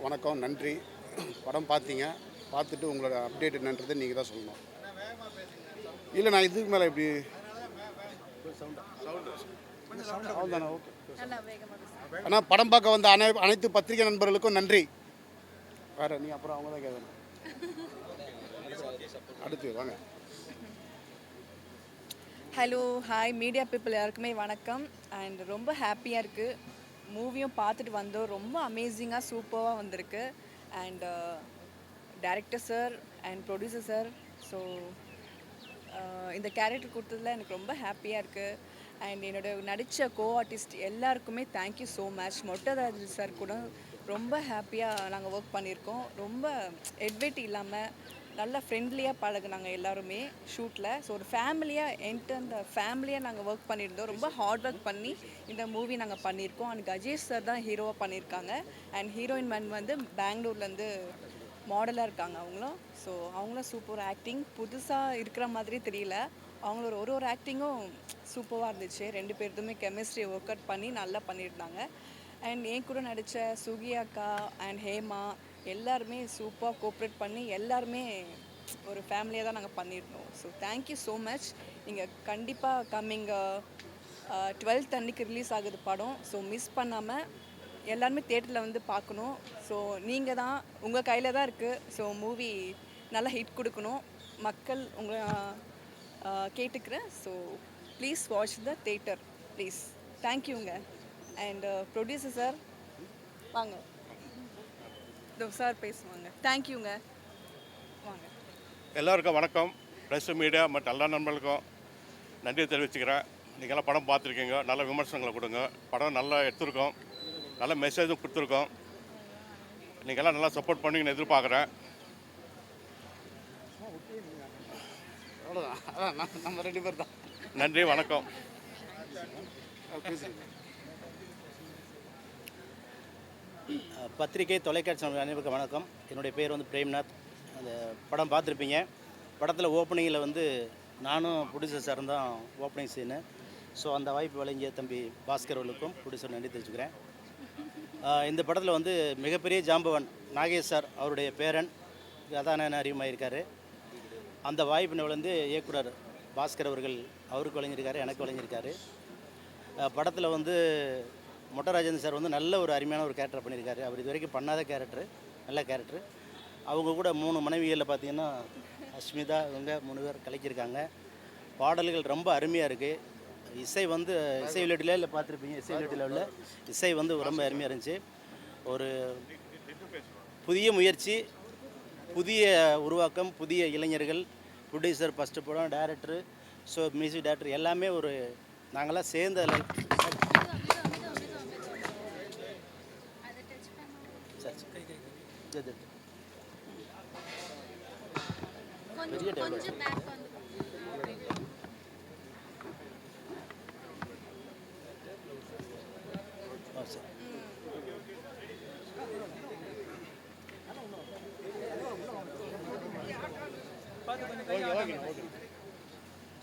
வணக்கம், நன்றி. படம் பார்த்தீங்க, பார்த்துட்டு உங்களோட அப்டேட் என்னன்றதை நீங்கள் தான் சொல்லணும். இல்லை, நான் இதுக்கு மேலே எப்படி அவ்வளோதானே? ஓகே. ஆனால் படம் பார்க்க வந்த அனைத்து பத்திரிகை நண்பர்களுக்கும் நன்றி. வேறு நீ அப்புறம் அவங்க தான் கேட்கணும். அடுத்து வாங்க. ஹலோ, ஹாய் மீடியா பீப்புள் எல்லாருக்குமே வணக்கம். அண்ட் ரொம்ப ஹாப்பியாக இருக்குது. மூவியும் பார்த்துட்டு வந்தோம். ரொம்ப அமேசிங்காக சூப்பராக வந்திருக்கு. And director sir and producer sir, so இந்த கேரக்டர் கொடுத்ததில் எனக்கு ரொம்ப ஹாப்பியாக இருக்குது. அண்ட் என்னோட நடித்த கோ ஆர்டிஸ்ட் எல்லாருக்குமே தேங்க்யூ ஸோ மச். மொட்டராஜ் சார் கூட ரொம்ப ஹாப்பியாக நாங்கள் ஒர்க் பண்ணியிருக்கோம். ரொம்ப எட்வெட் இல்லாமல் நல்லா ஃப்ரெண்ட்லியாக பழகுனாங்க எல்லாருமே ஷூட்டில். ஸோ ஒரு ஃபேமிலியாக ஃபேமிலியாக நாங்கள் ஒர்க் பண்ணியிருந்தோம். ரொம்ப ஹார்ட் ஒர்க் பண்ணி இந்த மூவி நாங்கள் பண்ணியிருக்கோம். அண்ட் கஜேஷ் சார் தான் ஹீரோவாக பண்ணியிருக்காங்க. அண்ட் ஹீரோயின் மேன் வந்து பெங்களூர்லேருந்து மாடலாக இருக்காங்க அவங்களும். ஸோ அவங்களும் சூப்பர் ஆக்டிங், புதுசாக இருக்கிற மாதிரி தெரியல. அவங்களோட ஒரு ஆக்டிங்கும் சூப்பராக இருந்துச்சு. ரெண்டு பேர்த்துமே கெமிஸ்ட்ரி ஒர்க் அவுட் பண்ணி நல்லா பண்ணியிருந்தாங்க. அண்ட் என் கூட நடித்த சுகி அக்கா அண்ட் ஹேமா எல்லாருமே சூப்பராக கோஆப்ரேட் பண்ணி எல்லாருமே ஒரு ஃபேமிலியாக தான் நாங்கள் பண்ணியிருந்தோம். So thank you so much. நீங்கள் கண்டிப்பாக கம்மிங் 12th அன்னைக்கு ரிலீஸ் ஆகுது படம். ஸோ மிஸ் பண்ணாமல் எல்லாருமே தேட்டரில் வந்து பார்க்கணும். ஸோ நீங்கள் தான், உங்கள் கையில் தான் இருக்குது. ஸோ மூவி நல்லா ஹிட் கொடுக்கணும். மக்கள் உங்களை கேட்டுக்கிறேன். So please watch the theatre please. தேங்க்யூங்க. அண்ட் ப்ரொடியூசர் சார் வாங்க, சார் பேசுவாங்க. தேங்க்யூங்க, வாங்க. எல்லோருக்கும் வணக்கம். ப்ரெஸ் மீடியா மற்றும் எல்லா நண்பர்களுக்கும் நன்றி தெரிவிச்சுக்கிறேன். நீங்கள்லாம் படம் பார்த்துருக்கீங்க, நல்ல விமர்சனங்களை கொடுங்க. படம் நல்லா எடுத்துருக்கோம், நல்ல மெசேஜும் கொடுத்துருக்கோம். நீங்கள்லாம் நல்லா சப்போர்ட் பண்ணுவீங்கன்னு எதிர்பார்க்குறேன். அவ்வளோதான், அதான் நம்ம ரெண்டு பேர் தான். நன்றி, வணக்கம். பத்திரிகை தொலைக்காட்சி அனைவருக்கும் வணக்கம். என்னுடைய பேர் வந்து பிரேம்நாத். அந்த படம் பார்த்துருப்பீங்க. படத்தில் ஓப்பனிங்கில் வந்து நானும் ப்ரொடியூசர் சாரும் தான் ஓப்பனிங் சீனு. ஸோ அந்த வாய்ப்பு வழங்கிய தம்பி பாஸ்கர் அவர்களுக்கும் ப்ரொடியூசர் நன்றி தெரிவிச்சுக்கிறேன். இந்த படத்தில் வந்து மிகப்பெரிய ஜாம்பவன் நாகேஷ் சார், அவருடைய பேரன் கதாநாயகன் அறிமுகமாயிருக்கார். அந்த வாய்ப்பினை வந்து இயக்குனர் பாஸ்கர் அவர்கள் அவருக்கு வழங்கியிருக்காரு, எனக்கு வழங்கியிருக்காரு. படத்தில் வந்து மொட்டராஜன் சார் வந்து நல்ல ஒரு அருமையான ஒரு கேரக்டர் பண்ணியிருக்காரு. அவர் இது வரைக்கும் பண்ணாத கேரக்டர், நல்ல கேரக்டர். அவங்க கூட 3 மனைவிகளில் பார்த்தீங்கன்னா அஸ்மிதா, இவங்க 3 பேர் கலக்கியிருக்காங்க. பாடல்கள் ரொம்ப அருமையாக இருக்குது. இசை வந்து இசை விளையாட்டில் இல்லை பார்த்துருப்பீங்க. இசை விளையாட்டில் உள்ள இசை வந்து ரொம்ப அருமையாக இருந்துச்சு. ஒரு புதிய முயற்சி, புதிய உருவாக்கம், புதிய இளைஞர்கள், ப்ரொடியூசர், ஃபஸ்ட்டு படம், டேரக்டரு, ஸோ மியூசிக் டேரக்டர் எல்லாமே ஒரு நாங்களாம் சேர்ந்து அதில் பெரிய டெவலப்.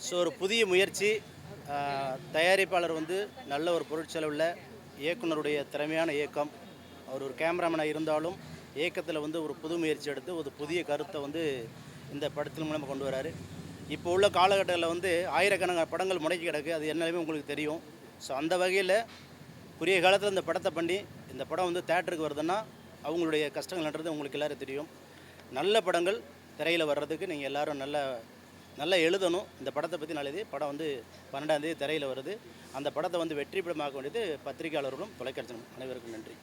ஸோ ஒரு புதிய முயற்சி. தயாரிப்பாளர் வந்து நல்ல ஒரு பொருட்செலவில், இயக்குனருடைய திறமையான இயக்கம். அவர் ஒரு கேமராமேனாக இருந்தாலும் இயக்கத்தில் வந்து ஒரு புது முயற்சி எடுத்து ஒரு புதிய கருத்தை வந்து இந்த படத்தின் மூலமாக கொண்டு வராரு. இப்போ உள்ள காலகட்டத்தில் வந்து ஆயிரக்கணக்கான படங்கள் முடக்கி கிடக்கு, அது என்னவே உங்களுக்கு தெரியும். ஸோ அந்த வகையில் குறுகிய காலத்தில் இந்த படத்தை பண்ணி இந்த படம் வந்து தேட்டருக்கு வருதுன்னா அவங்களுடைய கஷ்டங்கள்ன்றது உங்களுக்கு எல்லோரும் தெரியும். நல்ல படங்கள் திரையில் வர்றதுக்கு நீங்கள் எல்லோரும் நல்லா எழுதணும். இந்த படத்தை பற்றி நல்லது. படம் வந்து 12ஆம் தேதி திரையில் வருது. அந்த படத்தை வந்து வெற்றி படமாக்க வேண்டியது பத்திரிகையாளர்களும் தொலைக்காட்சி அனைவருக்கும் நன்றி.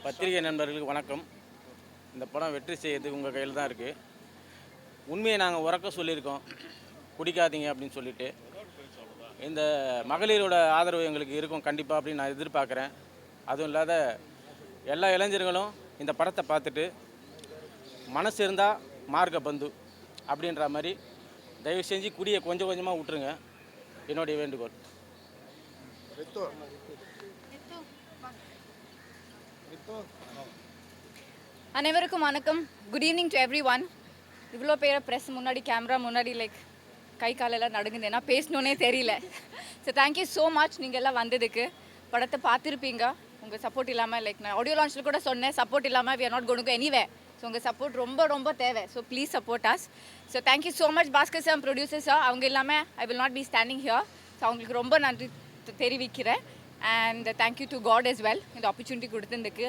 பத்திரிகை நண்பர்களுக்கு வணக்கம். இந்த படம் வெற்றி செய்யறதுக்கு உங்கள் கையில் தான் இருக்குது. உண்மையை நாங்கள் உறக்க சொல்லியிருக்கோம், குடிக்காதீங்க அப்படின்னு சொல்லிட்டு. இந்த மகளிரோட ஆதரவு எங்களுக்கு இருக்கும் கண்டிப்பாக அப்படின்னு நான் எதிர்பார்க்குறேன். அதுவும் இல்லாத எல்லா இளைஞர்களும் இந்த படத்தை பார்த்துட்டு மனசு இருந்தால் மார்க்க பந்து அப்படின்ற மாதிரி தயவு செஞ்சு குடியை கொஞ்சம் கொஞ்சமாக விட்டுருங்க, என்னுடைய வேண்டுகோள். அனைவருக்கும் வணக்கம். Good evening to every one. இவ்வளோ பேரை ப்ரெஸ் முன்னாடி, கேமரா முன்னாடி கை காலெல்லாம் நடுங்குது, ஏன்னா பேசணுன்னே தெரியல. ஸோ தேங்க்யூ ஸோ மச் நீங்கள் எல்லாம் வந்ததுக்கு. படத்தை பார்த்துருப்பீங்க. உங்கள் சப்போர்ட் இல்லாமல், லைக் நான் ஆடியோ லான்ச்சில் கூட சொன்னேன், சப்போர்ட் இல்லாமல் we are not going to go anywhere. So உங்கள் சப்போர்ட் ரொம்ப ரொம்ப தேவை. So please support us. So thank you so much Bhaskar sir, producer sir. அவங்க இல்லாமல் I will not be standing here. So அவங்களுக்கு ரொம்ப நன்றி தெரிவிக்கிறேன். And thank you to God as well இந்த ஆப்பர்ச்சுனிட்டி கொடுத்ததுக்கு.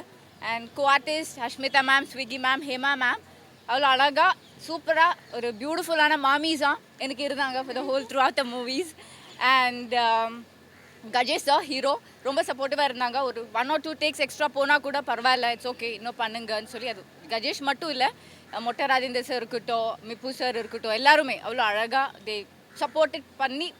And co-artist Ashmitha ma'am, Swiki ma'am, Hema ma'am அவ்வளோ அழகாக சூப்பராக ஒரு பியூட்டிஃபுல்லான மாமிஸாக எனக்கு இருந்தாங்க for the whole throughout the movies. And Gajesh sir hero ரொம்ப சப்போர்ட்டிவாக இருந்தாங்க. ஒரு 1 or 2 டேக்ஸ் எக்ஸ்ட்ரா போனால் கூட பரவாயில்ல, இட்ஸ் ஓகே, இன்னும் பண்ணுங்கன்னு சொல்லி. அது கஜேஷ் மட்டும் இல்லை, மொட்டை ராஜேந்தர் சார் இருக்கட்டும், மிப்பு சார் இருக்கட்டும், எல்லாருமே அவ்வளோ அழகாக தே சப்போர்ட்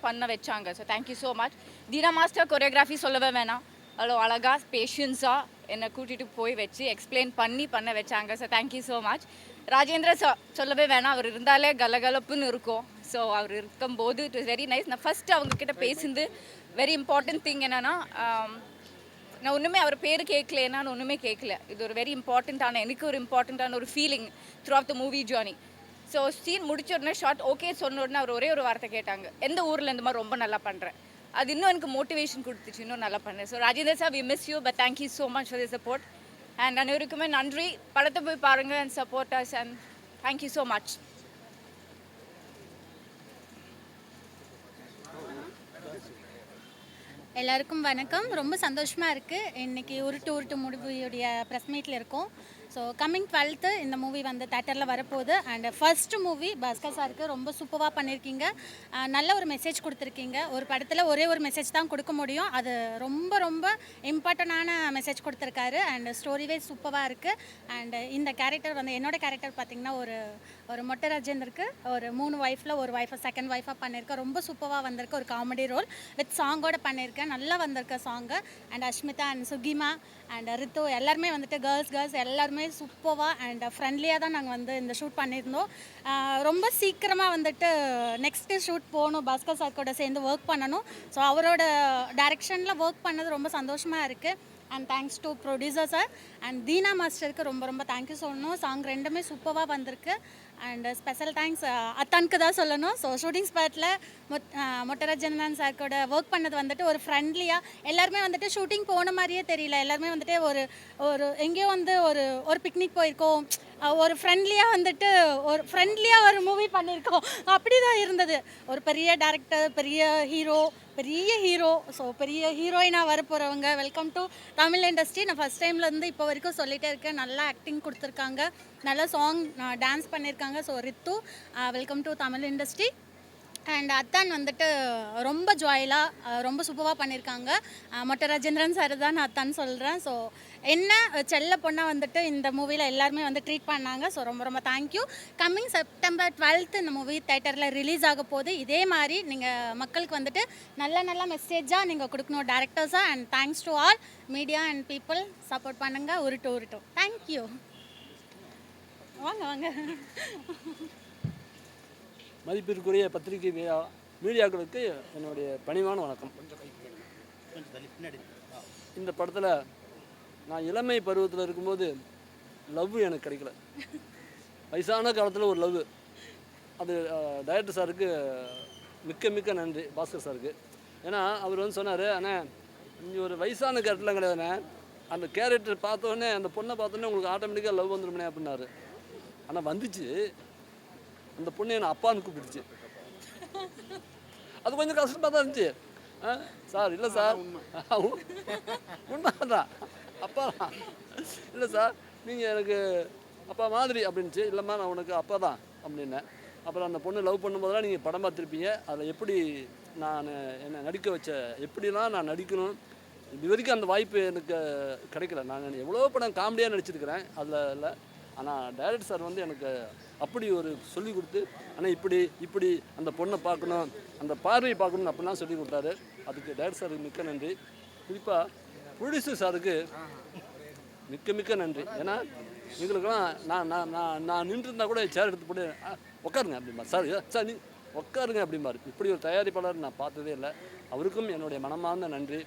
பண்ண வச்சாங்க. So thank you so much. Dheena master choreography சொல்லவே வேணாம், அவ்வளோ அழகாக பேஷன்ஸாக என்னை கூட்டிகிட்டு போய் வச்சு எக்ஸ்பிளைன் பண்ண வச்சாங்க. So thank you so much. Rajendra sir சொல்லவே வேணாம், அவர் இருந்தாலே கலகலப்புன்னு இருக்கும். ஸோ அவர் இருக்கும்போது இட் வாஸ் வெரி நைஸ். நான் ஃபஸ்ட்டு அவங்கக்கிட்ட பேசுனது வெரி இம்பார்ட்டன்ட் திங் என்னென்னா, நான் ஒன்றுமே அவர் பேர் கேட்கல, நான் ஒன்றுமே கேட்கல. இது ஒரு வெரி இம்பார்ட்டண்ட்டான, எனக்கு ஒரு இம்பார்ட்டண்ட்டான ஒரு feeling through of the movie journey. So scene முடிச்ச உடனே ஷார்ட் ஓகே சொன்ன உடனே அவர் ஒரே ஒரு வார்த்தை கேட்டாங்க, எந்த ஊரில் இந்த மாதிரி ரொம்ப நல்லா பண்ணுறேன். அது இன்னும் எனக்கு மோட்டிவேஷன் கொடுத்துச்சு, இன்னும் நல்லா பண்ணேன். So Rajendar sir, we miss you, but thank you so much for the support. And அனைவருக்குமே நன்றி. படத்தை போய் பாருங்கள் and support us. And thank you so much. எல்லாருக்கும் வணக்கம். ரொம்ப சந்தோஷமாக இருக்குது. இன்றைக்கி உருட்டு மூவியுடைய ப்ரெஸ் மீட்டில் இருக்கோம். ஸோ கம்மிங் 12th இந்த மூவி வந்து தேட்டரில் வரப்போகுது. அண்ட் ஃபர்ஸ்ட் மூவி பாஸ்கர் சாருக்கு ரொம்ப சூப்பராக பண்ணியிருக்கீங்க. நல்ல ஒரு மெசேஜ் கொடுத்துருக்கீங்க. ஒரு படத்தில் ஒரே ஒரு மெசேஜ் தான் கொடுக்க முடியும், அது ரொம்ப ரொம்ப இம்பார்ட்டண்டான மெசேஜ் கொடுத்துருக்காரு. அண்ட் ஸ்டோரிவே சூப்பராக இருக்குது. அண்ட் இந்த கேரக்டர் வந்து என்னோடய கேரக்டர் பார்த்திங்கன்னா ஒரு மொட்டை ராஜேந்தருக்கு ஒரு 3 ஒய்ஃபில் ஒரு ஒய்ஃபை செகண்ட் ஒய்ஃபாக பண்ணியிருக்கேன். ரொம்ப சூப்பராக வந்திருக்கு. ஒரு காமெடி ரோல் வித் சாங்கோட பண்ணியிருக்கேன். நல்லா வந்திருக்க சாங்கு. And Ashmitha and Sukima and Rithu எல்லாருமே வந்துட்டு கேர்ள்ஸ் எல்லாருமே சூப்பராக அண்ட் ஃப்ரெண்ட்லியாக தான் நாங்கள் வந்து இந்த ஷூட் பண்ணியிருந்தோம். ரொம்ப சீக்கிரமாக வந்துட்டு நெக்ஸ்ட்டு ஷூட் போகணும், பாஸ்கர் சார் கூட சேர்ந்து ஒர்க் பண்ணணும். ஸோ அவரோட டைரெக்ஷனில் ஒர்க் பண்ணது ரொம்ப சந்தோஷமாக இருக்குது. And thanks to producer sir and Dheena மாஸ்டருக்கு ரொம்ப ரொம்ப தேங்க்யூ சொல்லணும். சாங் ரெண்டுமே சூப்பராக வந்திருக்கு. அண்ட் ஸ்பெஷல் தேங்க்ஸ் அத்தானுக்கு தான் சொல்லணும். ஸோ ஷூட்டிங் ஸ்பாட்டில் மொட்டராஜன் சார் கூட ஒர்க் பண்ணது வந்துட்டு ஒரு ஃப்ரெண்ட்லியாக, எல்லாருமே வந்துட்டு ஷூட்டிங் போன மாதிரியே தெரியல. எல்லாருமே வந்துட்டு ஒரு எங்கேயோ வந்து ஒரு பிக்னிக் போயிருக்கோம், ஒரு ஃப்ரெண்ட்லியாக வந்துட்டு ஒரு மூவி பண்ணியிருக்கோம், அப்படி தான் இருந்தது. ஒரு பெரிய டேரக்டர், பெரிய ஹீரோ, ஸோ பெரிய ஹீரோயினாக வரப்போகிறவங்க. Welcome to Tamil industry. நான் ஃபஸ்ட் டைம்லேருந்து இப்போ வரைக்கும் சொல்லிகிட்டே இருக்கேன். நல்லா ஆக்டிங் கொடுத்துருக்காங்க, நல்லா சாங் டான்ஸ் பண்ணியிருக்காங்க. So Rithu, welcome to Tamil industry. And அத்தான் வந்துட்டு ரொம்ப ஜாயிலாக ரொம்ப சூப்பராக பண்ணியிருக்காங்க. மொட்டை ராஜேந்திரன் சார் தான் நான் அத்தான் சொல்கிறேன். ஸோ என்ன செல்ல பொண்ணாக வந்துட்டு இந்த மூவியில் எல்லாருமே வந்து ட்ரீட் பண்ணாங்க. ஸோ ரொம்ப ரொம்ப தேங்க்யூ. கம்மிங் September 12th இந்த மூவி தேட்டரில் ரிலீஸ் ஆக போகுது. இதே மாதிரி நீங்கள் மக்களுக்கு வந்துட்டு நல்ல மெசேஜாக நீங்கள் கொடுக்கணும் டேரக்டர்ஸாக. And thanks to all media and people. Support பண்ணுங்கள். உருட்டு தேங்க்யூ. வாங்க. மதிப்பிற்குரிய பத்திரிகை மீடியாக்களுக்கு என்னுடைய பணிவான வணக்கம். இந்த படத்தில் நான் இளமை பருவத்தில் இருக்கும்போது லவ் எனக்கு கிடைக்கல. வயசான காலத்தில் ஒரு லவ். அது டைரக்டர் சாருக்கு மிக்க நன்றி, பாஸ்கர் சாருக்கு. ஏன்னா அவர் வந்து சொன்னார், ஆனால் இங்கே ஒரு வயசான கேரக்டர்லாம் கிடையாதுண்ணே, அந்த கேரக்டர் பார்த்தோன்னே, அந்த பொண்ணை பார்த்தோன்னே உங்களுக்கு ஆட்டோமேட்டிக்காக லவ் வந்துடுமே அப்படின்னாரு. ஆனால் வந்துச்சு. அந்த பொண்ணு என்னை அப்பான்னு கூப்பிடுச்சு. அது கொஞ்சம் கஷ்டமாக தான் இருந்துச்சு. சார் இல்லை சார், உண்மைதான், அப்பா தான். இல்லை சார், நீங்கள் எனக்கு அப்பா மாதிரி அப்படின்ச்சு. இல்லைம்மா, நான் உனக்கு அப்பா தான் அப்படின்னேன். அப்புறம் அந்த பொண்ணு லவ் பண்ணும்போதெல்லாம் நீங்கள் படம் பார்த்துருப்பீங்க. அதில் எப்படி நான் என்னை நடிக்க வச்ச, எப்படிலாம் நான் நடிக்கணும், இது வரைக்கும் அந்த வாய்ப்பு எனக்கு கிடைக்கல. நான் எவ்வளோ படம் காமெடியாக நடிச்சிருக்கிறேன், அதில் இல்லை. ஆனால் டைரக்டர் சார் வந்து எனக்கு அப்படி ஒரு சொல்லி கொடுத்து, ஆனால் இப்படி அந்த பொண்ணை பார்க்கணும், அந்த பார்வையை பார்க்கணும் அப்படிலாம் சொல்லி கொடுத்தாரு. அதுக்கு டைரக்டர் சாருக்கு மிக்க நன்றி. குறிப்பாக ப்ரொடியூசர் சாருக்கு மிக்க நன்றி. ஏன்னா எங்களுக்கெல்லாம் நான் நின்றுருந்தா கூட சேர் எடுத்து போட்டு உட்காருங்க அப்படிம்பார். சார் நீ உட்காருங்க அப்படிம்பார். இப்படி ஒரு தயாரிப்பாளர் நான் பார்த்ததே இல்லை. அவருக்கும் என்னுடைய மனமார்ந்த நன்றி.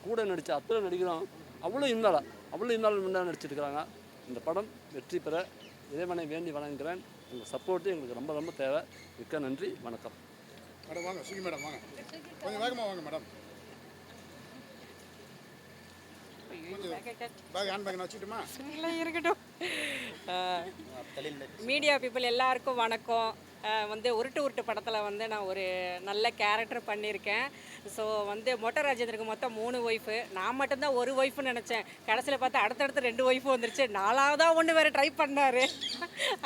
கூட நடித்த அத்தனை நடிகரும் அவ்வளோ இருந்தாலும் நடிச்சிருக்கிறாங்க. இந்த படம் வெற்றி பெற இறைவனை வேண்டி வணங்குகிறேன். உங்கள் சப்போர்ட்டு எங்களுக்கு ரொம்ப தேவை. மிக்க நன்றி. வணக்கம். மேடம் வாங்க, சுகி மேடம் வாங்க, கொஞ்சம் வேகமாக வாங்க மேடம். பேக் ஹேண்ட் பேக் வச்சுட்டுமா? இல்லை இருக்கட்டும். மீடியா பீப்புள் எல்லாருக்கும் வணக்கம். வந்து உருட்டு உருட்டு படத்தில் வந்து நான் ஒரு நல்ல கேரக்டர் பண்ணியிருக்கேன். ஸோ வந்து மொட்டை ராஜேந்திரனுக்கு மொத்தம் 3 ஒய்ஃபு, நான் மட்டும்தான் ஒரு ஒய்ஃப்னு நினச்சேன். கடைசியில் பார்த்தா அடுத்தடுத்து 2 ஒய்ஃபு வந்துருச்சு. 4ஆவதாக ஒன்று வேறு ட்ரை பண்ணார்.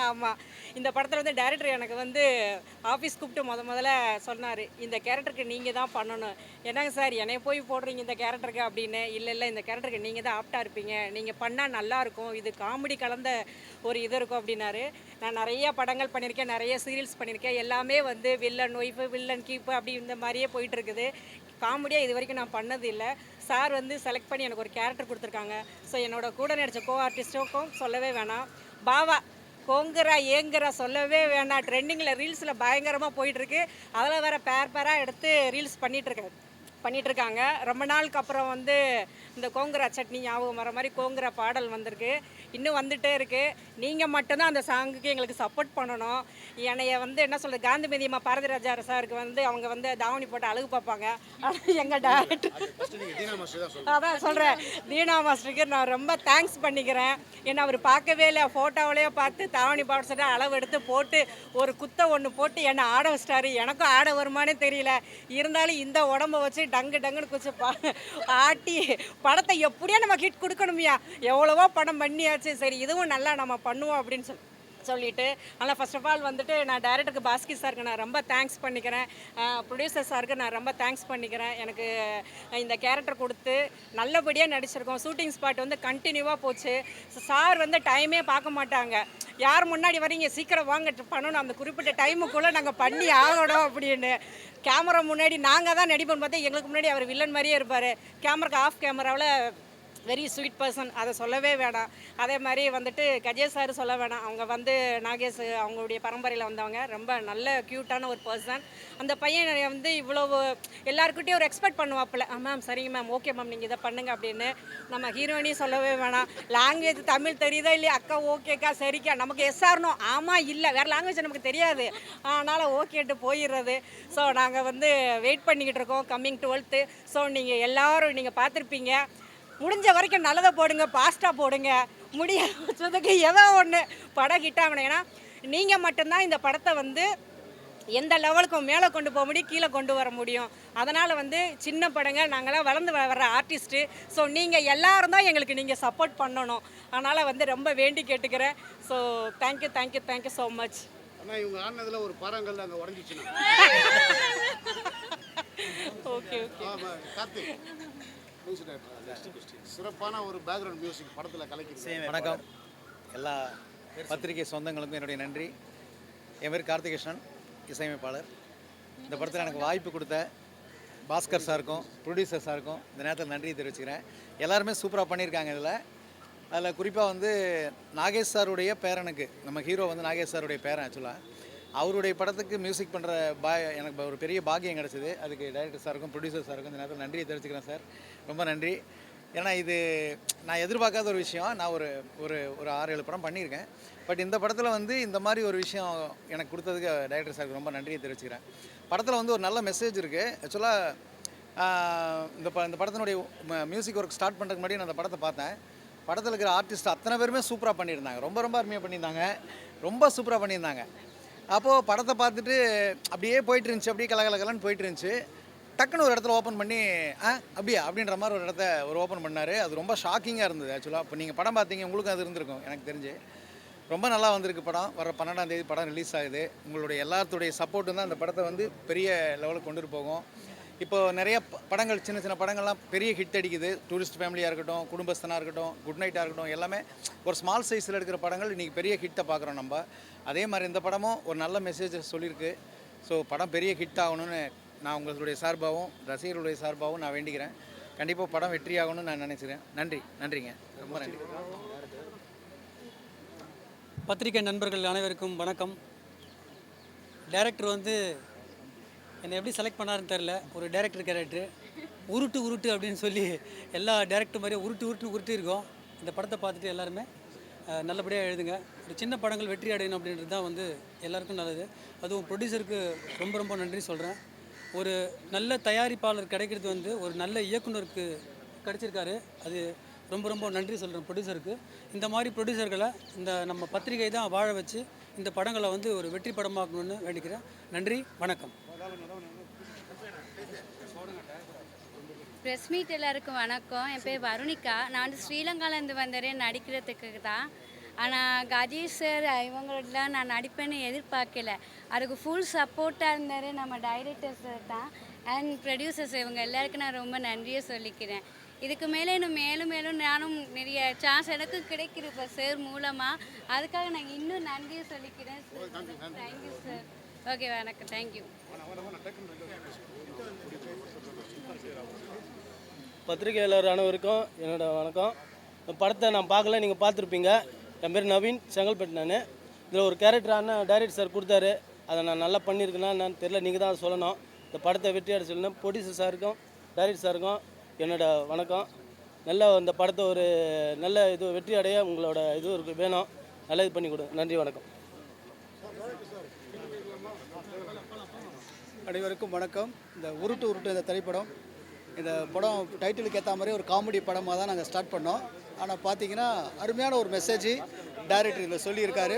ஆமாம், இந்த படத்தில் வந்து டைரக்டர் எனக்கு வந்து ஆஃபீஸ் கூப்பிட்டு முதல்ல சொன்னார், இந்த கேரக்டருக்கு நீங்கள் தான் பண்ணணும். என்னங்க சார் என்னைய போய் போடுறீங்க இந்த கேரக்டருக்கு அப்படின்னு. இல்லை இந்த கேரக்டருக்கு நீங்கள் தான் ஆப்டாக இருப்பீங்க, நீங்கள் பண்ணால் நல்லாயிருக்கும், இது காமெடி கலந்த ஒரு இது இருக்கும் அப்படின்னாரு. நான் நிறைய படங்கள் பண்ணியிருக்கேன், நிறைய சீரியல்ஸ் பண்ணியிருக்கேன். எல்லாமே வந்து வில்லன் ஒய்ஃபு, வில்லன் கீப்பு அப்படி இந்த மாதிரியே போயிட்டுருக்குது. காமெடியாக இது வரைக்கும் நான் பண்ணது இல்லை. சார் வந்து செலக்ட் பண்ணி எனக்கு ஒரு கேரக்டர் கொடுத்துருக்காங்க. ஸோ என்னோட கூட நடித்த கோ ஆர்டிஸ்ட்டுக்கும் சொல்லவே வேணாம். பாவா கோங்குறா ஏங்குறா சொல்லவே வேணாம். ட்ரெண்டிங்கில் ரீல்ஸில் பயங்கரமாக போயிட்டுருக்கு. அதில் வேறு பேராக எடுத்து ரீல்ஸ் பண்ணிகிட்ருக்காங்க. ரொம்ப நாளுக்கு அப்புறம் வந்து இந்த கோங்குரா சட்னி ஞாபகம் வர மாதிரி கோங்குரா பாடல் வந்திருக்கு, இன்னும் வந்துகிட்டே இருக்குது. நீங்கள் மட்டும்தான் அந்த சாங்குக்கு எங்களுக்கு சப்போர்ட் பண்ணணும். என்னைய வந்து என்ன சொல்கிறது, காந்திமதி அம்மா பாரதிராஜா சாருக்கு வந்து அவங்க வந்து தாவணி போட்டு அழகு பார்ப்பாங்க. ஆனால் எங்கள் டேரக்டர் அதான் சொல்கிறேன், தீனா மாஸ்டருக்கு நான் ரொம்ப தேங்க்ஸ் பண்ணிக்கிறேன். ஏன்னா அவர் பார்க்கவே இல்லை, ஃபோட்டோவிலேயே பார்த்து தாவணி பாட்டு அளவு எடுத்து போட்டு ஒரு குத்தை ஒன்று போட்டு என்னை ஆட வச்சிட்டாரு. எனக்கும் ஆட வருமானே தெரியல. இருந்தாலும் இந்த உடம்பை வச்சு டங்குன்னு குச்சி ஆட்டி படத்தை எப்படியா நம்ம ஹிட் கொடுக்கணுமியா, எவ்வளவோ படம் பண்ணியாச்சு, சரி இதுவும் நல்லா நம்ம பண்ணுவோம் அப்படின்னு சொல்லிட்டு. ஆனால் ஃபர்ஸ்ட் ஆஃப் ஆல் வந்துட்டு நான் டைரக்டருக்கு பாஸ்கி சாருக்கு நான் ரொம்ப தேங்க்ஸ் பண்ணிக்கிறேன். ப்ரொடியூசர் சாருக்கு நான் ரொம்ப தேங்க்ஸ் பண்ணிக்கிறேன். எனக்கு இந்த கேரக்டர் கொடுத்து நல்லபடியாக நடிச்சிருக்கோம். ஷூட்டிங் ஸ்பாட் வந்து கண்டினியூவாக போச்சு. சார் வந்து டைமே பார்க்க மாட்டாங்க, யார் முன்னாடி வரீங்க சீக்கிரம் வாங்க பண்ணணும், அந்த குறிப்பிட்ட டைமுக்குள்ளே நாங்கள் பண்ணி ஆகணும் அப்படின்னு. கேமரா முன்னாடி நாங்கள் தான் நடிப்போம்னு பார்த்தா எங்களுக்கு முன்னாடி அவர் வில்லன் மாதிரியே இருப்பார். கேமராக்கு ஆஃப் கேமராவில் வெரி ஸ்வீட் பர்சன், அதை சொல்லவே வேணாம். அதே மாதிரி வந்துட்டு கஜேஷ் சார் சொல்ல வேணாம், அவங்க வந்து நாகேஷ் அவங்களுடைய பரம்பரையில் வந்தவங்க, ரொம்ப நல்ல க்யூட்டான ஒரு பர்சன். அந்த பையன் வந்து இவ்வளவு எல்லாருக்கிட்டையும் ஒரு எக்ஸ்பெக்ட் பண்ணுவாப்பில், மேம் சரிங்க மேம், ஓகே மேம் நீங்கள் இதை பண்ணுங்க அப்படின்னு. நம்ம ஹீரோயினையும் சொல்லவே வேணாம், லாங்குவேஜ் தமிழ் தெரியுதா இல்லையா, அக்கா ஓகேக்கா சரிக்கா, நமக்கு எஸ்ஆர்னோ ஆமாம் இல்லை வேறு லாங்குவேஜ் நமக்கு தெரியாது, அதனால் ஓகேட்டு போயிடுறது. ஸோ நாங்கள் வந்து வெயிட் பண்ணிக்கிட்டு இருக்கோம் கம்மிங் 12th. ஸோ நீங்கள் எல்லோரும் நீங்கள் பார்த்துருப்பீங்க, முடிஞ்ச வரைக்கும் நல்லதை போடுங்க, பாஸ்ட்டாக போடுங்க, முடியாததுக்கு ஏதோ ஒன்று படம் ஹிட் ஆகணும். ஏன்னா நீங்கள் மட்டும்தான் இந்த படத்தை வந்து எந்த லெவலுக்கும் மேலே கொண்டு போக முடியும், கீழே கொண்டு வர முடியும். அதனால் வந்து சின்ன படங்கள் நாங்களாம் வளர்ந்து வர்ற ஆர்டிஸ்ட்டு, ஸோ நீங்கள் எல்லோரும் தான் எங்களுக்கு நீங்கள் சப்போர்ட் பண்ணணும். அதனால் வந்து ரொம்ப வேண்டி கேட்டுக்கிறேன். So thank you so much. ஆனால் இவங்க ஆனதில் ஒரு பாறாங்கல் அங்கே உடஞ்சிச்சுன்னா ஓகே கார்த்திக் சிறப்பான ஒரு பேக்ரவுண்ட் மியூசிக் படத்தில் கலக்கி. வணக்கம் எல்லா பத்திரிகை சொந்தங்களுக்கும் என்னுடைய நன்றி. என் பேர் கார்த்திகிருஷ்ணன், இசையமைப்பாளர். இந்த படத்தில் எனக்கு வாய்ப்பு கொடுத்த பாஸ்கர் சாருக்கும் ப்ரொடியூசர் சாருக்கும் இந்த நேரத்தில் நன்றி தெரிவிச்சுக்கிறேன். எல்லாருமே சூப்பராக பண்ணியிருக்காங்க. அதில் குறிப்பாக வந்து நாகேஷ் சாருடைய பேரனுக்கு, நம்ம ஹீரோ வந்து நாகேஷ் சாருடைய பேரன். ஆக்சுவலாக அவருடைய படத்துக்கு மியூசிக் பண்ணுற எனக்கு ஒரு பெரிய பாக்கியம் கிடச்சிது. அதுக்கு டைரக்டர் சாருக்கும் ப்ரொடியூசர் சாருக்கும் இந்த நேரத்தில் நன்றியை தெரிவிச்சுக்கிறேன் சார், ரொம்ப நன்றி. ஏன்னா இது நான் எதிர்பார்க்காத ஒரு விஷயம். நான் ஒரு ஒரு ஒரு 6-7 படம் பண்ணியிருக்கேன். பட் இந்த படத்தில் வந்து இந்த மாதிரி ஒரு விஷயம் எனக்கு கொடுத்ததுக்கு டைரக்டர் சாருக்கு ரொம்ப நன்றியை தெரிவிச்சுக்கிறேன். படத்தில் வந்து ஒரு நல்ல மெசேஜ் இருக்குது. ஆக்சுவலாக இந்த படத்தினுடைய மியூசிக் ஒர்க் ஸ்டார்ட் பண்ணுறதுக்கு முன்னாடி நான் அந்த படத்தை பார்த்தேன். படத்தில் இருக்கிற ஆர்டிஸ்ட் அத்தனை பேருமே சூப்பராக பண்ணியிருந்தாங்க, ரொம்ப அருமையாக பண்ணியிருந்தாங்க, ரொம்ப சூப்பராக பண்ணியிருந்தாங்க. அப்போது படத்தை பார்த்துட்டு அப்படியே போயிட்டு இருந்துச்சு, அப்படியே கலகலன்னு போயிட்டு இருந்துச்சு. டக்குன்னு ஒரு இடத்துல ஓப்பன் பண்ணி அப்படியா அப்படின்ற மாதிரி ஒரு இடத்த ஓப்பன் பண்ணார். அது ரொம்ப ஷாக்கிங்காக இருந்தது. ஆக்சுவலாக இப்போ நீங்கள் படம் பார்த்தீங்க, உங்களுக்கும் அது இருந்திருக்கும் எனக்கு தெரிஞ்சு. ரொம்ப நல்லா வந்திருக்கு படம். வர 12ஆம் தேதி படம் ரிலீஸ் ஆகுது. உங்களுடைய எல்லாத்துடைய சப்போர்ட்டு தான் அந்த படத்தை வந்து பெரிய லெவலுக்கு கொண்டுட்டு போகும். இப்போது நிறைய படங்கள், சின்ன படங்கள்லாம் பெரிய ஹிட் அடிக்குது. டூரிஸ்ட் ஃபேமிலியாக இருக்கட்டும், குடும்பஸ்தனாக இருக்கட்டும், குட் நைட்டாக இருக்கட்டும், எல்லாமே ஒரு ஸ்மால் சைஸில் எடுக்கிற படங்கள் இன்றைக்கி பெரிய ஹிட்டை பார்க்குறோம் நம்ம. அதே மாதிரி இந்த படமும் ஒரு நல்ல மெசேஜ் சொல்லியிருக்கு. ஸோ படம் பெரிய ஹிட் ஆகணும்னு நான் உங்களுடைய சார்பாகவும் ரசிகர்களுடைய சார்பாகவும் நான் வேண்டிக்கிறேன். கண்டிப்பாக படம் வெற்றி ஆகணும்னு நான் நினைக்கிறேன். நன்றிங்க, ரொம்ப நன்றி. பத்திரிகை நண்பர்கள் அனைவருக்கும் வணக்கம். டைரக்டர் வந்து என்னை எப்படி செலக்ட் பண்ணாருன்னு தெரில. ஒரு டைரக்டர் கேரக்டர் உருட்டு அப்படின்னு சொல்லி எல்லா டைரக்டர் மாதிரியும் உருட்டு இருக்கோம். இந்த படத்தை பார்த்துட்டு எல்லாருமே நல்லபடியாக எழுதுங்க. ஒரு சின்ன படங்கள் வெற்றி அடையணும் அப்படின்றது தான் வந்து எல்லாருக்கும் நல்லது. அதுவும் ப்ரொடியூசருக்கு ரொம்ப நன்றி சொல்கிறேன். ஒரு நல்ல தயாரிப்பாளர் கிடைக்கிறது வந்து ஒரு நல்ல இயக்குனருக்கு கிடைச்சிருக்காரு. அது ரொம்ப ரொம்ப நன்றி சொல்கிறேன் ப்ரொடியூசருக்கு. இந்த மாதிரி ப்ரொடியூசர்களை இந்த நம்ம பத்திரிகை தான் வாழ வச்சு இந்த படங்களை வந்து ஒரு வெற்றி படமாக்கணும்னு வேண்டிக்கிறேன். நன்றி, வணக்கம். ப்ரெஸ் மீட் எல்லாருக்கும் வணக்கம். என் பேர் வருணிகா. நான் வந்து ஸ்ரீலங்காலேருந்து வந்தேன் நடிக்கிறதுக்கு தான். ஆனால் கஜேஷ் சார் இவங்களோடலாம் நான் நடிப்பேன்னு எதிர்பார்க்கல. அதுக்கு ஃபுல் சப்போர்ட்டாக இருந்தார் நம்ம டைரக்டர் சார் தான் அண்ட் ப்ரொடியூசர்ஸ். இவங்க எல்லாருக்கும் நான் ரொம்ப நன்றியை சொல்லிக்கிறேன். இதுக்கு மேலே இன்னும் மேலும் மேலும் நானும் நிறைய சான்ஸ் எனக்கு கிடைக்குது இப்போ சார் மூலமாக. அதுக்காக நான் இன்னும் நன்றியை சொல்லிக்கிறேன். Thank you sir. ஓகே, வணக்கம். தேங்க்யூ. பத்திரிகையாளர் அனைவருக்கும் என்னோட வணக்கம். படத்தை நான் பார்க்கல, நீங்கள் பார்த்துருப்பீங்க. என் பேர் நவீன், செங்கல்பட்டு. நான் இதில் ஒரு கேரக்டரான டைரக்டர் சார் கொடுத்தாரு. அதை நான் நல்லா பண்ணியிருக்கேன்னா நான் தெரியல, நீங்கள் தான் சொல்லணும். இந்த படத்தை வெற்றி அடைய சொல்லணும். ப்ரொடியூசர் சாருக்கும் டைரக்டர் சாருக்கும் என்னோட வணக்கம். நல்லா இந்த படத்தை ஒரு நல்ல இது வெற்றி அடைய உங்களோட இது வேணும். நல்லா இது பண்ணி கொடுங்க. நன்றி, வணக்கம். அனைவருக்கும் வணக்கம். இந்த உருட்டு உருட்டு இந்த திரைப்படம், இந்த படம் டைட்டிலுக்கு ஏற்ற மாதிரி ஒரு காமெடி படமாக தான் நாங்கள் ஸ்டார்ட் பண்ணோம். ஆனால் பார்த்தீங்கன்னா அருமையான ஒரு மெசேஜ் டைரக்டர் இதில் சொல்லியிருக்காரு.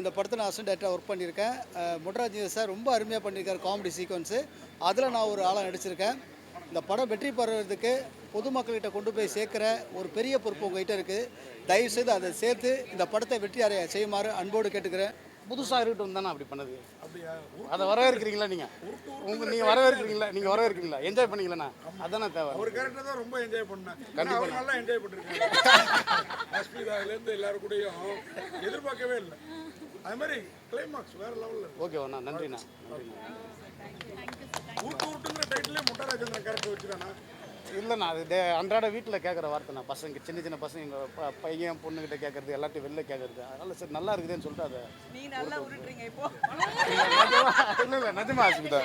இந்த படத்தை நான் அசிஸ்டன்ட் டைரக்டராக ஒர்க் பண்ணியிருக்கேன். முட்ராஜி சார் ரொம்ப அருமையாக பண்ணியிருக்காரு காமெடி சீக்வன்ஸு. அதில் நான் ஒரு ஆளாக நடிச்சிருக்கேன். இந்த படம் வெற்றி பெறுறதுக்கு பொதுமக்கள்கிட்ட கொண்டு போய் சேர்க்குற ஒரு பெரிய பொறுப்பு உங்கள்கிட்ட இருக்குது. தயவுசெய்து அதை சேர்த்து இந்த படத்தை வெற்றி அடைய செய்யுமாறு அன்போடு கேட்டுக்கிறேன். புதுசாக இருக்கட்டும் தானே அப்படி பண்ணது. அதை வரவேற்கிறீங்களா நீங்கள்? நீங்கள் வரவேற்கிறீங்களா? நீங்கள் வரவேற்கிறீங்களா? என்ஜாய் பண்ணிங்களா? அதானே தேவை. ஒரு கேரக்டர் தான் ரொம்ப என்ஜாய் பண்ணேன். கண்டிப்பாக நல்லா என்ஜாய் பண்ணிருக்காங்க. ஹாஸ்பிட்டல்லேருந்து எல்லாரும் கூடயும் எதிர்பார்க்கவே இல்லை. அது மாதிரி கிளைமாக்ஸ் வேற லெவலில். ஓகேண்ணா, நன்றிண்ணா. நன்றிண்ணா. ஊட்டு ஊட்டுங்கிற டைட்டிலே முட்டராஜேந்திரன் கேரக்டர் வச்சுக்கானா? இல்லைண்ணா, அது அன்றாட வீட்டில் கேட்குற வார்த்தைண்ணா. பசங்க சின்ன சின்ன பசங்க எங்கள் பையன் பொண்ணுக்கிட்ட கேட்குறது, எல்லாத்தையும் வெளில கேட்குறது. அதனால் சரி நல்லா இருக்குதுன்னு சொல்லிட்டு அதை நீ நல்லா உருட்டுறீங்க இப்போ. இல்லை நிஜமா ஆசுதா.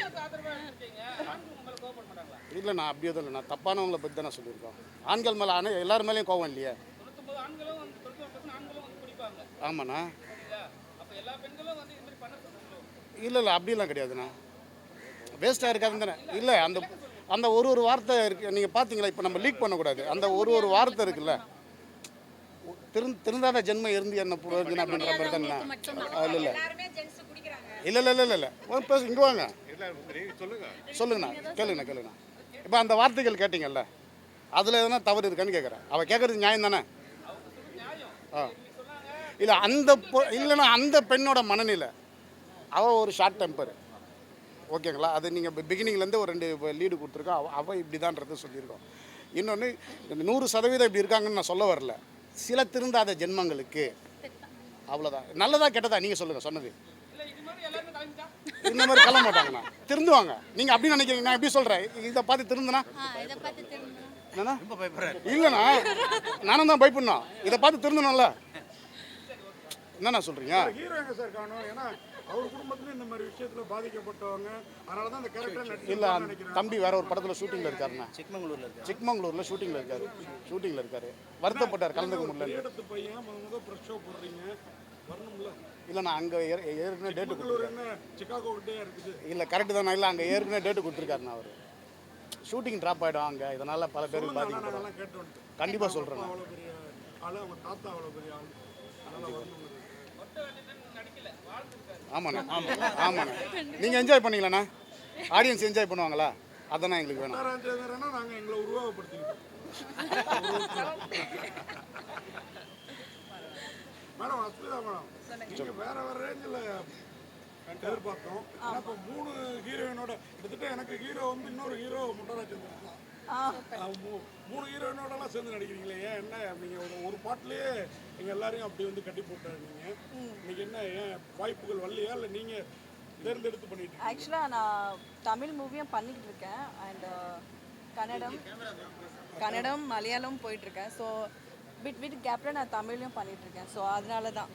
இல்லைண்ணா, அப்படி எதுவும் இல்லைண்ணா. தப்பானவங்களை பற்றி தானே சொல்லியிருக்கோம். ஆண்கள் மேலே எல்லார் மேலேயும் கோவம் இல்லையே. ஆமாண்ணா. இல்லை அப்படிலாம் கிடையாதுண்ணா. வேஸ்ட்டாக இருக்காதுன்னு தானே. இல்லை, அந்த ஒரு வார்த்தை இருக்குது. நீங்கள் பார்த்தீங்களா, இப்போ நம்ம லீக் பண்ணக்கூடாது. அந்த ஒரு வார்த்தை இருக்குல்ல, திருந்தாத ஜென்மம் இருந்து என்ன புரோஜனம் அப்படின்ற மாதிரி தானே. இல்லை இல்லை இல்லை இல்லை இல்லை இல்லை பேச இங்கே வாங்க. சொல்லுங்கண்ணா, கேளுங்கண்ணா. இப்போ அந்த வார்த்தைகள் கேட்டிங்கல்ல, அதில் எதனா தவறு இருக்கான்னு கேட்குறேன். அவள் கேட்குறது நியாயம் தானே. இல்லை இல்லைண்ணா, அந்த பெண்ணோட மனநிலை, அவள் ஒரு ஷார்ட் டெம்பர். ஓகேங்களா? அது நீங்கள் பிகினிங்லேருந்து ஒரு 2 லீடு கொடுத்துருக்கோம். அவள் இப்படி தான்றது சொல்லியிருக்கோம். இன்னொன்று 100% இப்படி இருக்காங்கன்னு நான் சொல்ல வரல. சில திருந்தாத ஜென்மங்களுக்கு அவ்வளோதான். நல்லதா கெட்டதா நீங்கள் சொல்லுங்கள். சொன்னது இந்த மாதிரி கிளம்ப மாட்டாங்கண்ணா, திருந்துவாங்க. நீங்கள் அப்படி நினைக்கிறீங்க. நான் எப்படி சொல்கிறேன், இதை பார்த்து திருந்துனா என்னண்ணா? இல்லைண்ணா, நானும் தான் பயப்படணும். இதை பார்த்து திருந்தணும்ல. என்னண்ணா சொல்கிறீங்க? ஹீரோ எங்க சார் காணும்? ஏன்னா அவர் குடும்பத்துல இந்த மாதிரி விஷயத்துல பாதிக்கப்பட்டவங்க. அதனால தான் இந்த கேரக்டர் நடிச்சு. இல்லை, தம்பி வேற ஒரு படத்தில் ஷூட்டிங்கில் இருக்காருண்ணா. சிக்மங்களூரில் ஷூட்டிங்கில் இருக்காரு. வருத்தப்பட்டார், கலந்துக்க முடியல. எடுத்து பையன் முதல் ப்ரெஷ் ஷோ போடுறீங்க, வரணும்ல. இல்லைண்ணா, அங்கே ஏற்கனவே டேட்டு கொடுத்துருக்காரு. சிக்காகோ கிட்டே இருக்குது. இல்லை, கரெக்டு தானே. இல்லை, அங்கே ஏற்கனவே டேட்டு கொடுத்துருக்காருண்ணா. அவர் ஷூட்டிங் ட்ராப் ஆகிடும் அங்கே. இதனால் பல பேர் பாதிக்கப்படும். கண்டிப்பாக சொல்கிறேன். அவ்வளோ பெரிய ஆள், அவங்க தாத்தா அவ்வளோ பெரிய ஆள். அதனால் வரணும். ஆமாண்ணா, ஆமாண்ணா. நீங்கள் என்ஜாய் பண்ணீங்களாண்ணா? ஆடியன்ஸ் என்ஜாய் பண்ணுவாங்களா? அதான் எங்களுக்கு வேணும். நாங்கள் எங்களை உருவகப்படுத்திக்கிட்டோம். மேடம், அஸ்மிதா மேடம், நீங்கள் வேற ரேஞ்சில் எதிர்பார்த்தோம். ஆனால் இப்போ 3 ஹீரோயினோட கிட்டத்தட்ட எனக்கு ஹீரோ வந்து இன்னொரு ஹீரோ முட்டராஜேந்திரன் தான். 3 ஹீரோயினோடலாம் சேர்ந்து நடிக்கிறீங்களே, ஏன் என்ன நீங்கள் ஒரு பாட்டிலேயே நீங்கள் எல்லாரையும் அப்படி வந்து கட்டி போட்டுருந்தீங்க. இன்னைக்கு என்ன, ஏன் வாய்ப்புகள் வரலையா, இல்லை நீங்கள் தேர்ந்தெடுத்து பண்ணிட்டு? ஆக்சுவலாக நான் தமிழ் மூவியும் பண்ணிக்கிட்டு இருக்கேன் அண்ட் கன்னடம் மலையாளம் போயிட்டுருக்கேன். ஸோ விட் கேப்பில் நான் தமிழ்லையும் பண்ணிகிட்ருக்கேன். ஸோ அதனால தான்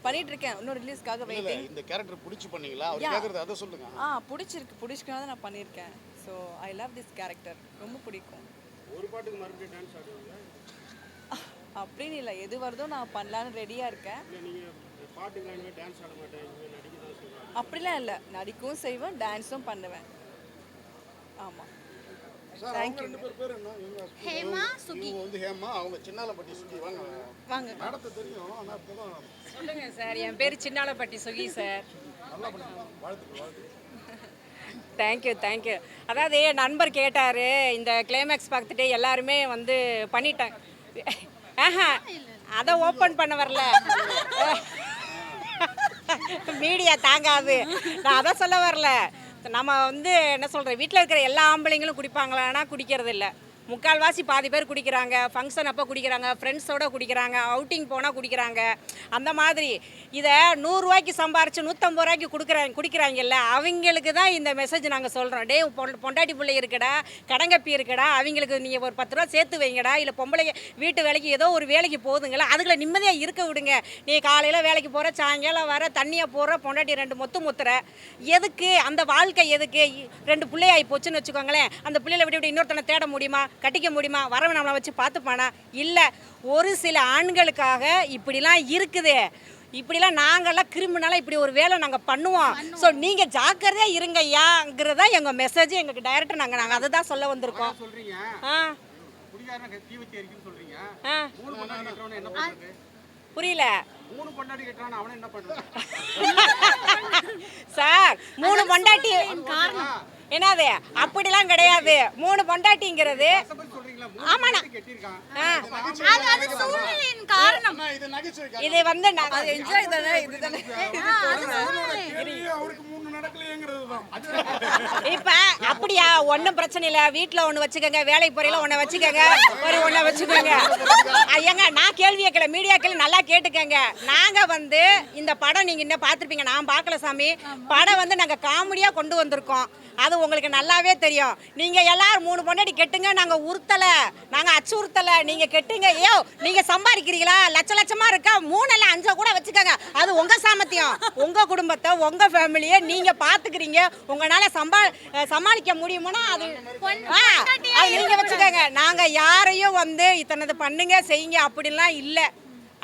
பண்ணிகிட்ருக்கேன். இன்னும் ரிலீஸ்க்காக வெயிட்டிங். இந்த கேரக்டர் பிடிச்சி பண்ணீங்களா? அவர் கேட்குறது அதை சொல்லுங்கள். பிடிச்சிருக்கனால தான் நான் பண்ணியிருக்கேன். So I love this character, ரொம்ப பிடிக்கும். ஒரு பாட்டுக்கு மறுபடியும் டான்ஸ் ஆடுவீங்க அப்படின்னு இல்லை, எது வருதோ நான் பண்ணலான்னு ரெடியாக இருக்கேன். நீங்கள் பாட்டுக்கு டான்ஸ் ஆட மாட்டேன், நடிக்க தான் சொல்லுவாங்க. அப்படிலாம் இல்லை, நடிக்கவும் செய்வேன், டான்ஸும் பண்ணுவேன். ஆமாம். சார் அவங்க 2 பேர் என்ன இவங்க ஹேமா, சுகி. இவங்க வந்து ஹேமா, அவங்க சின்னாலப்பட்டி சுகி. வாங்க வாங்க. மேடத்தை தெரியும், ஆனால் இப்போதான் சொல்லுங்க சார், என் பேர் சின்னாலப்பட்டி சுகி சார். நல்லா பண்ணுங்க. வாழ்த்துக்கள். தேங்க்யூ. அதாவது என் நண்பர் கேட்டார், இந்த கிளைமேக்ஸ் பார்த்துட்டு எல்லாருமே வந்து பண்ணிட்டாங்க. அதை ஓப்பன் பண்ண வரல, மீடியா தாங்காது. நான் அதை சொல்ல வரல. நம்ம வந்து என்ன சொல்கிறேன், வீட்டில் இருக்கிற எல்லா ஆம்பளைங்களும் குடிப்பாங்களான்னா குடிக்கிறது இல்லை. முக்கால்வாசி பாதி பேர் குடிக்கிறாங்க, ஃபங்க்ஷன் அப்போ குடிக்கிறாங்க, ஃப்ரெண்ட்ஸோடு குடிக்கிறாங்க, அவுட்டிங் போனால் குடிக்கிறாங்க. அந்த மாதிரி இதை 100 ரூபாய்க்கு சம்பாரித்து 150 ரூபாய்க்கு குடிக்கிறாங்கல்ல, அவங்களுக்கு தான் இந்த மெசேஜ் நாங்கள் சொல்கிறோம். டே பொண்டாட்டி பிள்ளை இருக்கடா, கடங்கப்பி இருக்கடா, அவங்களுக்கு நீங்கள் ஒரு 10 ரூபா சேர்த்து வைங்கடா. இல்லை பொம்பளைங்க வீட்டு வேலைக்கு ஏதோ ஒரு வேலைக்கு போகுதுங்களா, அதுகளை நிம்மதியாக இருக்க விடுங்க. நீ காலையில் வேலைக்கு போகிற, சாயங்காலம் வர, தண்ணியை போடுற, பொண்டாட்டி 2 முத்துற, எதுக்கு அந்த வாழ்க்கை? எதுக்கு 2 பிள்ளையாகி போச்சுன்னு வச்சுக்கோங்களேன், அந்த பிள்ளைகளை விட்டு இன்னொருத்தனை தேட முடியுமா, கட்டிக்க முடியுமா, வரவன் நம்மளை வச்சு பார்த்துப்பானா? இல்லை. ஒரு சில ஆண்களுக்காக இப்படிலாம் இருக்குது. இப்படிலாம் நாங்கள்லாம் கிரிமினலாக இப்படி ஒரு வேலை நாங்கள் பண்ணுவோம். ஸோ நீங்கள் ஜாக்கிரதையாக இருங்கய்யாங்கிறதா எங்கள் மெசேஜ். எங்களுக்கு டைரக்டர் நாங்கள் அதை தான் சொல்ல வந்திருக்கோம். புரியல சார். 3 பொண்டாட்டி என்னது? அப்படிலாம் கிடையாது. 3 பொண்டாட்டிங்கிறது ஆமாண்ணா. இது வந்து இப்ப அப்படியா? ஒன்றும் பிரச்சனை இல்லை. வீட்டில் ஒன்று வச்சுக்கோங்க, வேலைக்கு போறீங்களா ஒன்றை வச்சுக்கோங்க, ஒன்றை வச்சுக்கோங்க. ஐயங்க, நான் கேள்வி கேட்கல, மீடியாக்கள் நல்லா கேட்டுக்கங்க. நாங்கள் வந்து இந்த படம் நீங்கள் இன்னும் பார்த்துருப்பீங்க, நான் பார்க்கல சாமி. படம் வந்து நாங்கள் காமெடியாக கொண்டு வந்திருக்கோம். அது உங்களுக்கு நல்லாவே தெரியும். நீங்கள் எல்லாரும் 3 பொண்டாட்டி கெட்டுங்க, நாங்கள் உறுத்தலை, நாங்கள் அச்சுறுத்தலை. நீங்கள் கெட்டுங்க. ஏோ நீங்கள் சம்பாதிக்கிறீங்களா, லட்சமாக இருக்கா, 3 இல்லை 5 கூட வச்சுக்கோங்க. அது உங்கள் சாமர்த்தியம். உங்கள் குடும்பத்தை, உங்கள் ஃபேமிலியை நீங்கள் பார்த்துக்கிறீங்க. உங்களால் சமாளிக்க முடியுமோனா அது நீங்கள் வச்சுக்கோங்க. நாங்கள் யாரையும் வந்து இத்தனை பண்ணுங்க செய்யுங்க அப்படிலாம் இல்லை.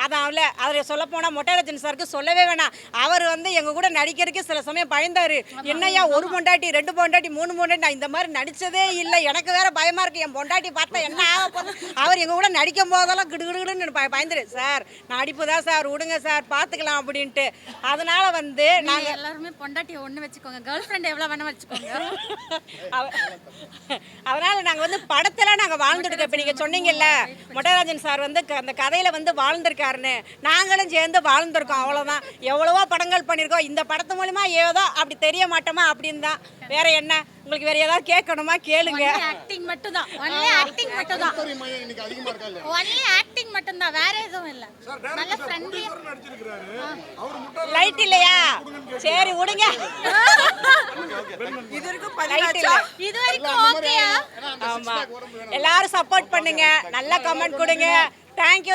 அதான் அதில் சொல்லப்போனால் மொட்டைராஜன் சாருக்கு சொல்லவே வேணாம். அவர் வந்து எங்கள் கூட நடிக்கிறதுக்கு சில சமயம் பயந்தார். என்னையா 1 பொண்டாட்டி 2 பொண்டாட்டி 3 பொண்டாட்டி, நான் இந்த மாதிரி நடித்ததே இல்லை, எனக்கு வேறு பயமாக இருக்குது, என் பொண்டாட்டி பார்த்தா என்ன ஆக போகுது. அவர் எங்கள் கூட நடிக்கும் போதெல்லாம் கிடுகிடுன்னு பயந்துரு. சார் நடிப்பு தான் சார், விடுங்க சார், பார்த்துக்கலாம் அப்படின்ட்டு. அதனால் வந்து நாங்கள் எல்லாருமே பொண்டாட்டியை ஒன்று வச்சுக்கோங்க, கேர்ள் ஃப்ரெண்ட் எவ்வளோ வேணால் வச்சுக்கோங்க. அதனால் நாங்கள் வந்து படத்தில் நாங்கள் வாழ்ந்துருக்கோம். இப்போ நீங்கள் சொன்னீங்கல்ல, மொட்டைராஜன் சார் வந்து அந்த கதையில் வந்து வாழ்ந்திருக்காருன்னு, நாங்களும் சேர்ந்து வாழ்ந்திருக்கோம். அவ்வளோதான். எவ்வளவோ படங்கள் பண்ணியிருக்கோம். இந்த படத்து மூலிமா ஏதோ அப்படி தெரிய மாட்டோமா அப்படின்னு தான். வேற என்ன உங்களுக்கு வேற ஏதாவது கேட்கணுமா கேளுங்க. ஆக்டிங் மட்டும் தான், ஒன்லி ஆக்டிங் மட்டும் தான், ஒன்லி ஆக்டிங் மட்டும் தான், வேற எதுவும் இல்லை. நல்ல ஃப்ரெண்ட்லியா லைட் இல்லையா? சரி விடுங்க. இது வரைக்கும் ஓகேயா? ஆமா, எல்லாரும் சப்போர்ட் பண்ணுங்க, நல்ல கமெண்ட் கொடுங்க. Thank you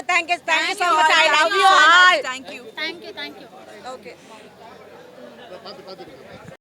so much. I love you all. Thank you. Thank you. Okay.